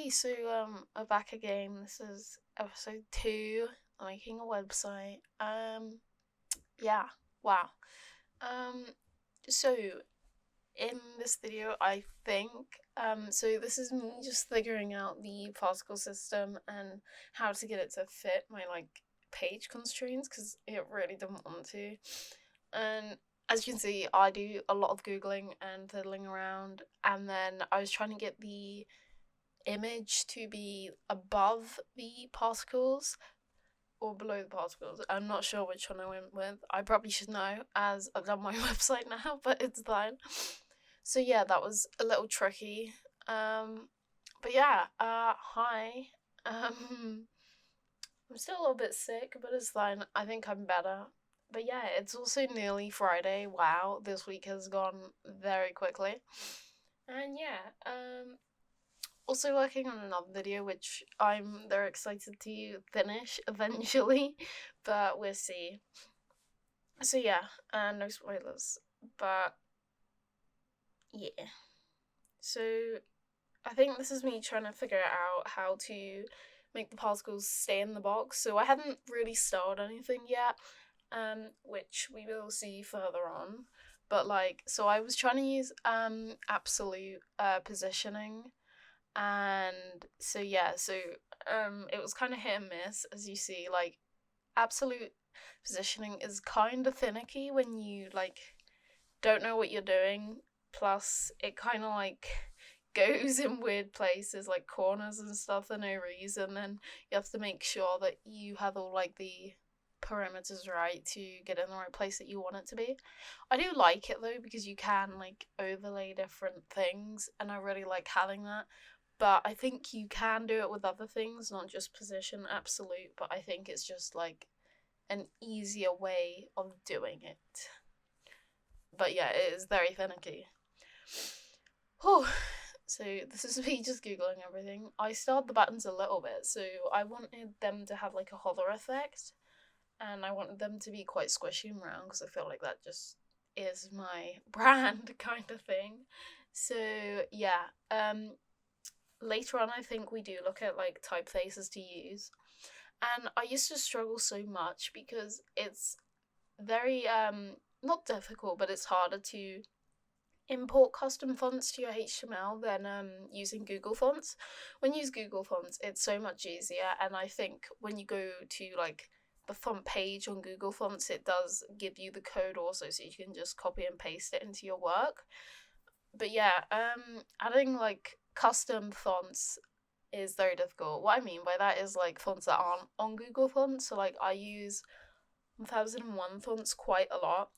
Hey, so we're back again. This is episode 2, making a website. Yeah, wow. Um, so in this video, I think, so this is me just figuring out the particle system and how to get it to fit my page constraints because it really didn't want to. And as you can see, I do a lot of googling and fiddling around, and then I was trying to get the image to be above the particles or below the particles. I'm not sure which one I went with. I probably should know as I've done my website now, but it's fine. So yeah, that was a little tricky. But yeah, hi. I'm still a little bit sick, but it's fine. I think I'm better. But yeah, it's also nearly Friday. Wow, this week has gone very quickly. And yeah, also working on another video which I'm very excited to finish eventually, but we'll see. So yeah, no spoilers, but yeah. So I think this is me trying to figure out how to make the particles stay in the box. So I haven't really started anything yet, which we will see further on. But so I was trying to use absolute positioning, and so yeah, it was kind of hit and miss, as you see. Absolute positioning is kind of finicky when you don't know what you're doing, plus it kind of goes in weird places like corners and stuff for no reason. Then you have to make sure that you have all the parameters right to get in the right place that you want it to be. I do like it though because you can overlay different things, and I really like having that. But I think you can do it with other things, not just position absolute, but I think it's just an easier way of doing it. But yeah, it is very finicky. Whew. So this is me just googling everything. I starred the buttons a little bit, so I wanted them to have a hover effect, and I wanted them to be quite squishy and round because I feel like that just is my brand kind of thing. So yeah, later on I think we do look at typefaces to use, and I used to struggle so much because it's very not difficult, but it's harder to import custom fonts to your HTML than using Google Fonts. When you use Google Fonts, it's so much easier, and I think when you go to the font page on Google Fonts, it does give you the code also, so you can just copy and paste it into your work. But yeah, adding custom fonts is very difficult. What I mean by that is fonts that aren't on Google Fonts. So I use 1001 fonts quite a lot.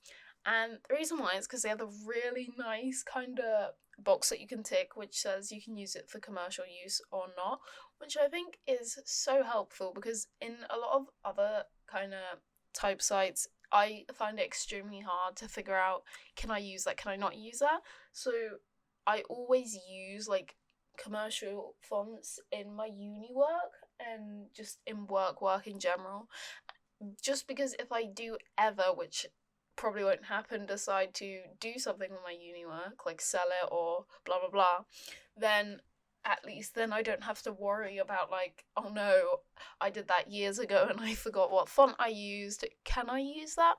And the reason why is because they have a really nice kind of box that you can tick which says you can use it for commercial use or not, which I think is so helpful because in a lot of other kind of type sites, I find it extremely hard to figure out, can I use that, can I not use that? So I always use commercial fonts in my uni work and just in work in general, just because if I do ever, which probably won't happen, decide to do something with my uni work, sell it or blah blah blah, then at least then I don't have to worry about oh no, I did that years ago and I forgot what font I used. Can I use that?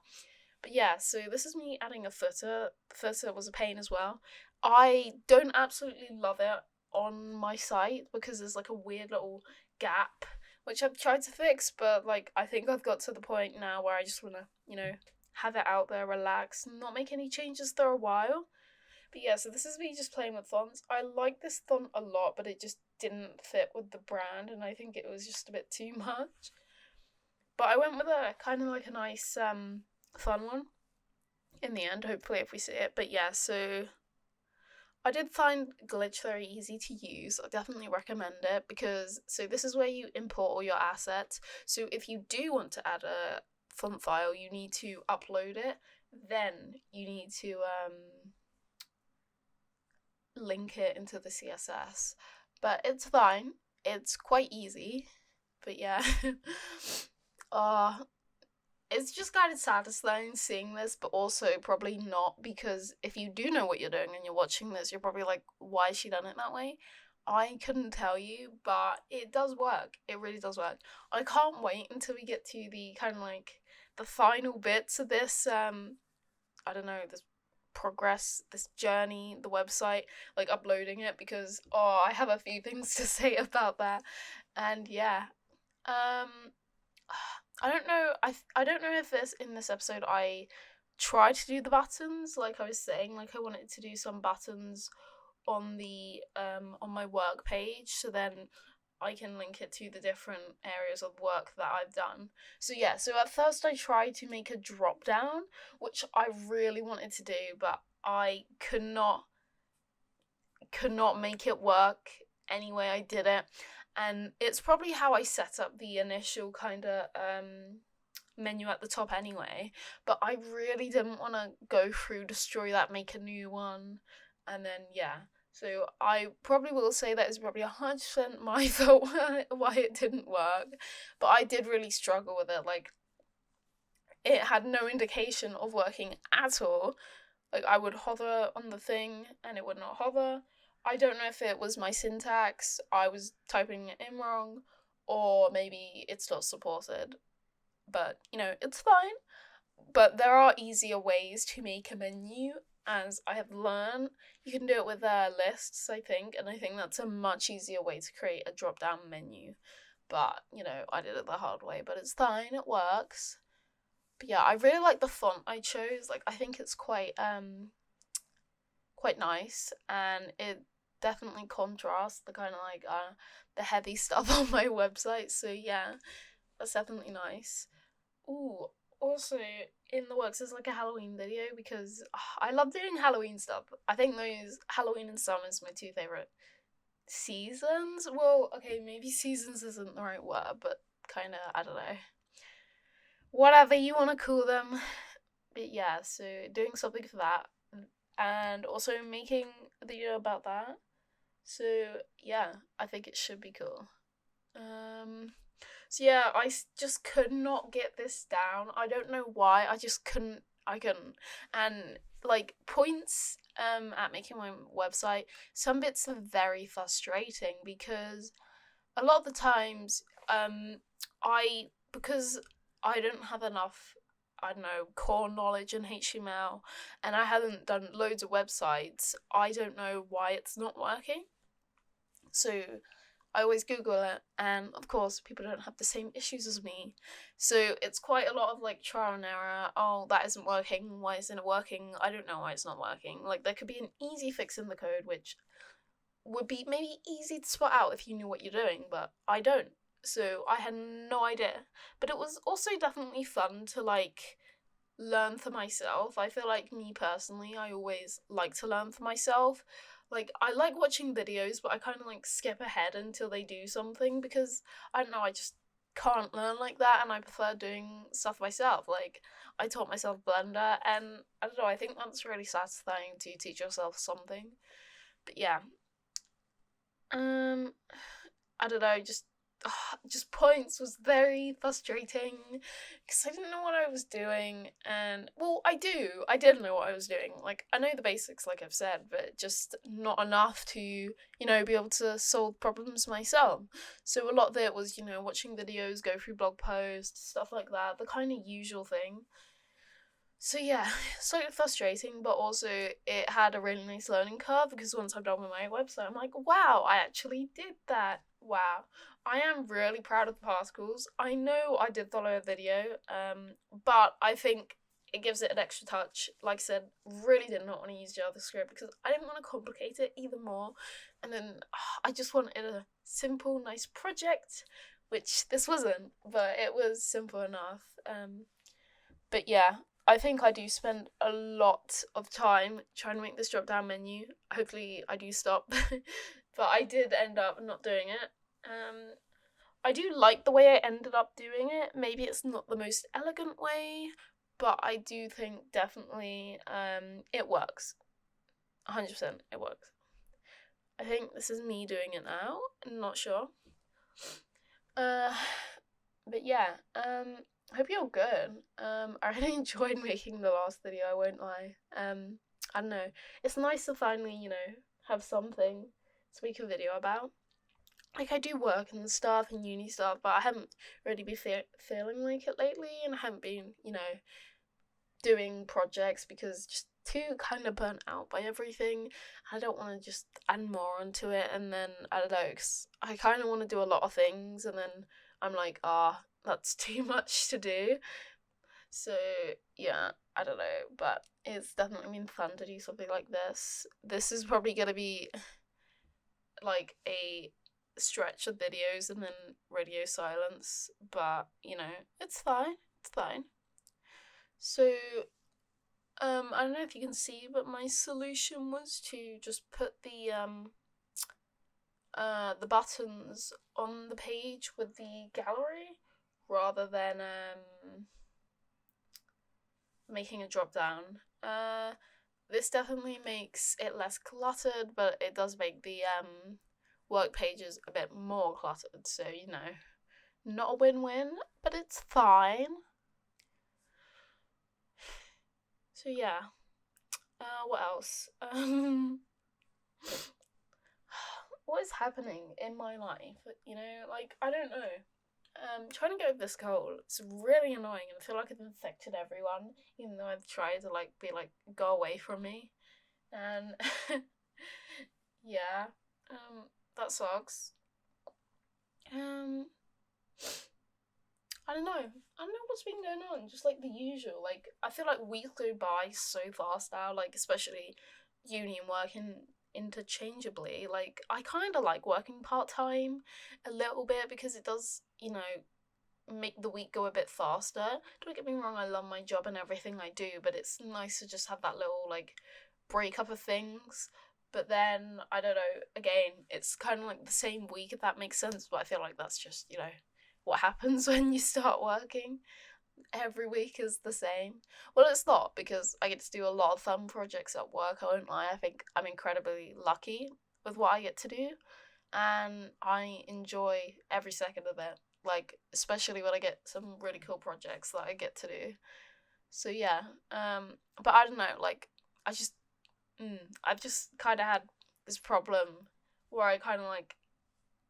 But yeah, so this is me adding a footer. The footer was a pain as well. I don't absolutely love it on my site because there's a weird little gap which I've tried to fix, but I think I've got to the point now where I just want to, have it out there, relax, not make any changes for a while. But yeah, so this is me just playing with fonts. I like this font a lot, but it just didn't fit with the brand, and I think it was just a bit too much. But I went with a kind of a nice fun one in the end, hopefully, if we see it. But yeah, so I did find Glitch very easy to use. I definitely recommend it because this is where you import all your assets. So if you do want to add a font file, you need to upload it. Then you need to link it into the CSS. But it's fine. It's quite easy. But yeah. It's just kind of satisfying seeing this, but also probably not, because if you do know what you're doing and you're watching this, you're probably like, why has she done it that way? I couldn't tell you, but it does work. It really does work. I can't wait until we get to the kind of like the final bits of this I don't know, this progress, this journey, the website, like uploading it, because I have a few things to say about that. And yeah. Um I don't know. I don't know if this in this episode I tried to do the buttons like I was saying, like I wanted to do some buttons on the on my work page, so then I can link it to the different areas of work that I've done. So yeah, so at first I tried to make a drop down, which I really wanted to do, but I could not make it work anyway I did it. And it's probably how I set up the initial kind of menu at the top anyway, but I really didn't want to go through, destroy that, make a new one, and then yeah. So I probably will say that is probably 100% my fault why it didn't work, but I did really struggle with it. Like, it had no indication of working at all. Like, I would hover on the thing and it would not hover. I don't know if it was my syntax, I was typing it in wrong, or maybe it's not supported. But, it's fine. But there are easier ways to make a menu, as I have learned. You can do it with lists, I think, and I think that's a much easier way to create a drop down menu. But, I did it the hard way, but it's fine, it works. But yeah, I really like the font I chose. Like, I think it's quite nice, and it definitely contrasts the kind of like the heavy stuff on my website. So yeah, that's definitely nice. Ooh, also in the works is like a Halloween video, because I love doing Halloween stuff. I think those Halloween and summer is my two favorite seasons. Well, okay, maybe seasons isn't the right word, but kind of, I don't know, whatever you want to call them. But yeah, so doing something for that, and also making a video about that. So yeah, I think it should be cool. So yeah, just could not get this down. I don't know why. I just couldn't. I couldn't. And like points at making my website, some bits are very frustrating, because a lot of the times because I don't have enough, I don't know, core knowledge in HTML, and I haven't done loads of websites, I don't know why it's not working. So I always Google it, and of course, people don't have the same issues as me. So it's quite a lot of like trial and error. Oh, that isn't working. Why isn't it working? I don't know why it's not working. Like, there could be an easy fix in the code, which would be maybe easy to spot out if you knew what you're doing, but I don't. So I had no idea. But it was also definitely fun to like learn for myself. I feel like, me personally, I always like to learn for myself. Like, I like watching videos, but I kind of like skip ahead until they do something, because I don't know, I just can't learn like that, and I prefer doing stuff myself. Like, I taught myself Blender, and I don't know, I think that's really satisfying to teach yourself something. But yeah, I don't know, just points was very frustrating, because I didn't know what I was doing. And well, I did know what I was doing. Like, I know the basics, like I've said, but just not enough to be able to solve problems myself. So a lot of it was watching videos, go through blog posts, stuff like that, the kind of usual thing. So yeah, slightly frustrating, but also it had a really nice learning curve, because once I'm done with my website, I'm like, wow, I actually did that. Wow. I am really proud of the particles. I know I did follow a video, but I think it gives it an extra touch. Like I said, really did not want to use JavaScript, because I didn't want to complicate it even more. And then I just wanted a simple, nice project, which this wasn't, but it was simple enough. But yeah, I think I do spend a lot of time trying to make this drop down menu. Hopefully I do stop. But I did end up not doing it. I do like the way I ended up doing it. Maybe it's not the most elegant way, but I do think definitely it works. 100% it works. I think this is me doing it now. I'm not sure. But yeah, I hope you're good. I really enjoyed making the last video, I won't lie. I don't know. It's nice to finally, have something to make a video about. Like, I do work and stuff and uni stuff, but I haven't really been feeling like it lately, and I haven't been, doing projects because just too kind of burnt out by everything. I don't want to just add more onto it, and then I don't know, cause I kind of want to do a lot of things, and then I'm like, that's too much to do. So yeah, I don't know, but it's definitely been fun to do something like this. This is probably gonna be like a stretch of videos and then radio silence, but it's fine. It's fine. So I don't know if you can see, but my solution was to just put the buttons on the page with the gallery rather than making a drop down. This definitely makes it less cluttered, but it does make the work pages a bit more cluttered. So not a win-win, but it's fine. So yeah. What else? What is happening in my life? Like, I don't know. Trying to get over this cold, it's really annoying, and I feel like I've infected everyone, even though I've tried to be like, go away from me. And yeah, that sucks. I don't know. I don't know what's been going on. Just like the usual. Like, I feel like weeks go by so fast now. Like, especially uni and working interchangeably. Like, I kind of like working part time a little bit because it does, make the week go a bit faster. Don't get me wrong. I love my job and everything I do, but it's nice to just have that little like break up of things. But then I don't know. Again, it's kind of like the same week, if that makes sense. But I feel like that's just what happens when you start working. Every week is the same. Well, it's not, because I get to do a lot of fun projects at work. I won't lie. I think I'm incredibly lucky with what I get to do, and I enjoy every second of it. Like, especially when I get some really cool projects that I get to do. So yeah. But I don't know. Like, I just, I've just kind of had this problem where I kind of like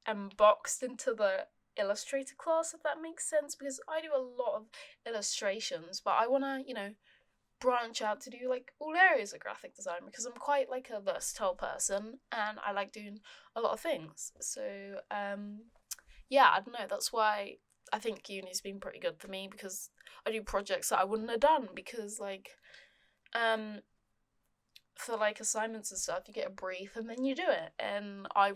am boxed into the illustrator class, if that makes sense, because I do a lot of illustrations, but I want to branch out to do like all areas of graphic design, because I'm quite like a versatile person and I like doing a lot of things. So yeah, I don't know, that's why I think uni's been pretty good for me, because I do projects that I wouldn't have done, because like for like assignments and stuff, you get a brief and then you do it, and I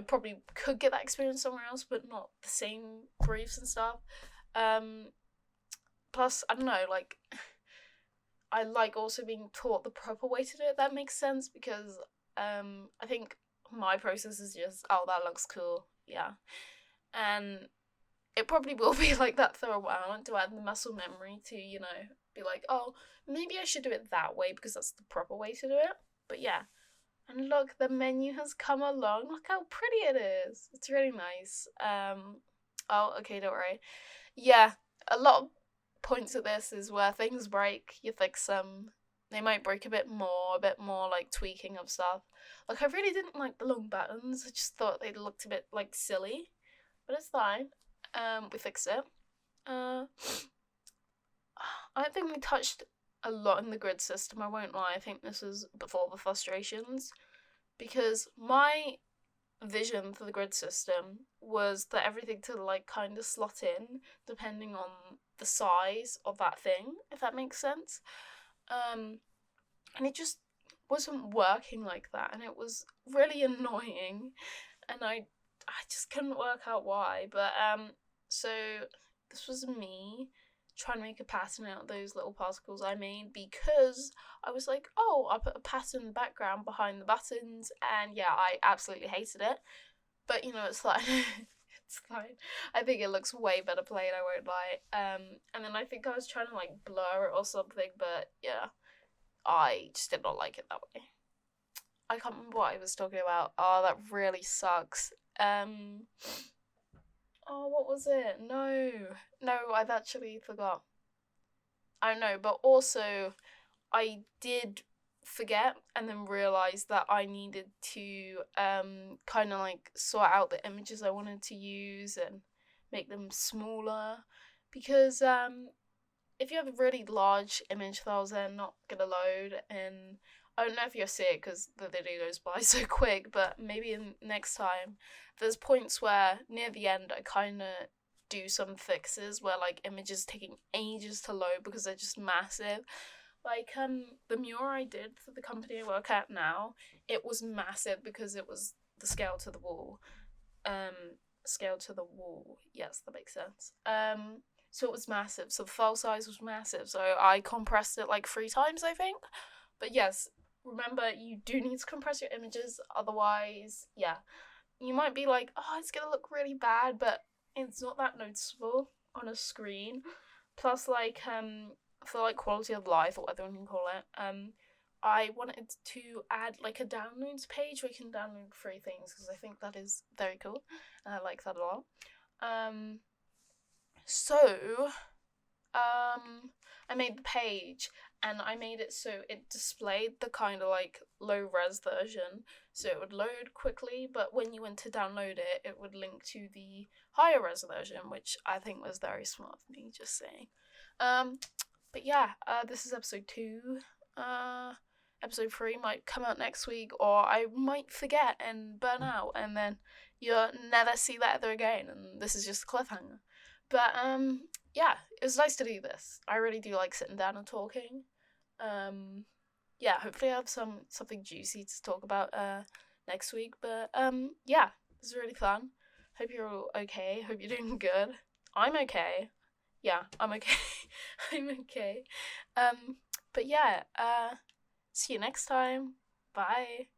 probably could get that experience somewhere else, but not the same briefs and stuff. Plus, I don't know, like, I like also being taught the proper way to do it. That makes sense, because I think my process is just, oh, that looks cool, yeah. And it probably will be like that for a while, to add the muscle memory to, be like, oh, maybe I should do it that way because that's the proper way to do it. But yeah. And look, the menu has come along. Look how pretty it is. It's really nice. Oh, okay, don't worry. Yeah, a lot of points of this is where things break, you fix them. They might break a bit more like tweaking of stuff. Like, I really didn't like the long buttons. I just thought they looked a bit like silly. But it's fine. We fixed it. I don't think we touched a lot in the grid system, I won't lie. I think this was before the frustrations, because my vision for the grid system was for everything to like kind of slot in depending on the size of that thing, if that makes sense. And it just wasn't working like that, and it was really annoying, and I just couldn't work out why. But so this was me trying to make a pattern out of those little particles I made, because I was like, oh, I'll put a pattern background behind the buttons, and yeah, I absolutely hated it. But it's fine. It's fine. I think it looks way better plain, I won't lie. And then I think I was trying to like blur it or something, but yeah, I just did not like it that way. I can't remember what I was talking about. Oh, that really sucks. Oh, what was it? No, I've actually forgot. I don't know, but also I did forget and then realize that I needed to kind of like sort out the images I wanted to use and make them smaller, because if you have a really large image files, they're not gonna load. And I don't know if you'll see it because the video goes by so quick, but maybe next time there's points where near the end I kind of do some fixes where like images taking ages to load because they're just massive. Like the mural I did for the company I work at now, it was massive because it was the scale to the wall. Scale to the wall. Yes, that makes sense. So it was massive. So the file size was massive. So I compressed it like 3 times, I think. But yes, remember, you do need to compress your images. Otherwise, yeah, you might be like, oh, it's gonna look really bad, but it's not that noticeable on a screen. Plus, like, for like quality of life or whatever you can call it, I wanted to add like a downloads page where you can download free things because I think that is very cool and I like that a lot. So I made the page and I made it so it displayed the kind of like low res version, so it would load quickly, but when you went to download it, it would link to the higher res version, which I think was very smart of me, just saying. But yeah, this is episode 2. Episode 3 might come out next week, or I might forget and burn out, and then you'll never see that ever again, and this is just a cliffhanger. But yeah, it was nice to do this. I really do like sitting down and talking. Yeah, hopefully I have something juicy to talk about next week. But yeah, it was really fun. Hope you're all okay. Hope you're doing good. I'm okay. Yeah, I'm okay. I'm okay. But yeah, see you next time. Bye.